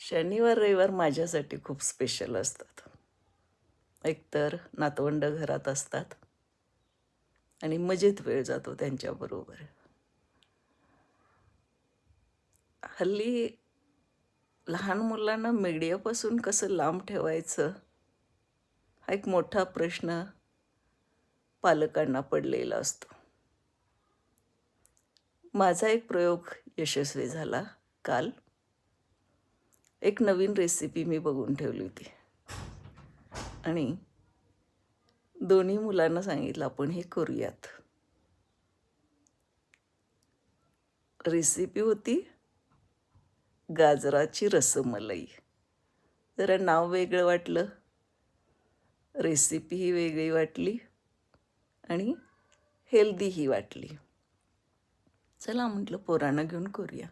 शनिवार रविवार माझ्यासाठी खूप स्पेशल असतात. एकतर नातवंड घरात असतात आणि मजेत वेळ जातो त्यांच्याबरोबर. हल्ली लहान मुलांना मीडियापासून कसं लांब ठेवायचं, हा एक मोठा प्रश्न पालकांना पडलेला असतो. माझा एक प्रयोग यशस्वी झाला काल. एक नवीन रेसिपी मी बघून ठेवली होती आणि दोन्ही मुलांना सांगितलं, आपण हे करूयात. रेसिपी होती गाजराची रसमलाई. जरा नाव वेगळं वाटलं, रेसिपीही वेगळी वाटली आणि हेल्दीही वाटली. चला म्हटलं पोरांना घेऊन करूया.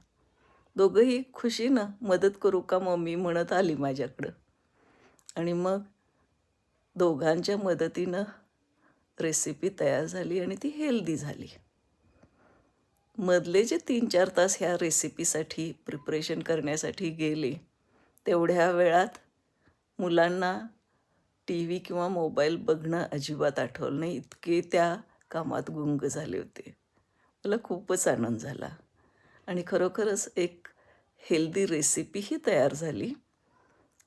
दोघंही खुशीनं मदत करू का मम्मी म्हणत आली माझ्याकडं. आणि मग दोघांच्या मदतीनं रेसिपी तयार झाली आणि ती हेल्दी झाली. मधले जे 3-4 तास ह्या रेसिपीसाठी प्रिपरेशन करण्यासाठी गेले, तेवढ्या वेळात मुलांना टीव्ही किंवा मोबाईल बघणं अजिबात आठवलं नाही, इतके त्या कामात गुंग झाले होते. मला खूपच आनंद झाला आणि खरोखरच एक हेल्दी रेसिपीही तयार झाली,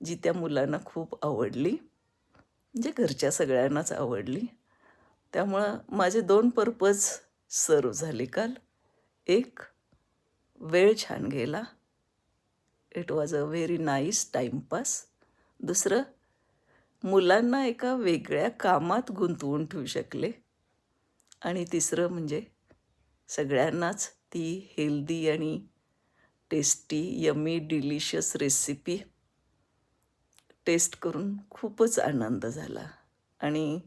जी त्या मुलांना खूप आवडली. म्हणजे घरच्या सगळ्यांनाच आवडली. त्यामुळं माझे 2 पर्पज सर्व्ह झाले काल. एक, वेळ छान गेला. It was a very nice timepass. दुसरं, मुलांना एका वेगळ्या कामात गुंतवून ठेवू शकले. आणि तिसरं म्हणजे सगळ्यांनाच ती हेल्दी आणि tasty, yummy, delicious recipe taste करून खूपच आनंद झाला. आणि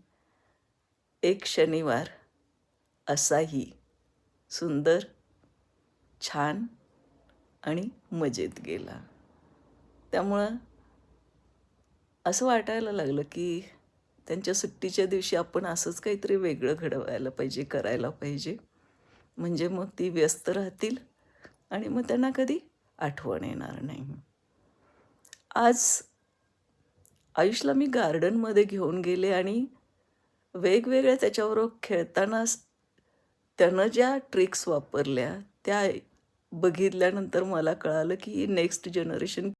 एक शनिवार असाही सुंदर, छान आणि मजेत गेला. त्यामुळं असं वाटायला लागलं, की त्यांच्या सुट्टीच्या दिवशी आपण असंच काहीतरी वेगळं घडवायला पाहिजे, करायला पाहिजे. म्हणजे मग ती व्यस्त राहतील आणि मग त्यांना कधी आठवण येणार नाही. आज आयुषला मी गार्डनमध्ये घेऊन गेले आणि वेगवेगळ्या त्याच्याबरोबर खेळताना त्यानं ज्या ट्रिक्स वापरल्या, त्या बघितल्यानंतर मला कळालं, की नेक्स्ट जनरेशन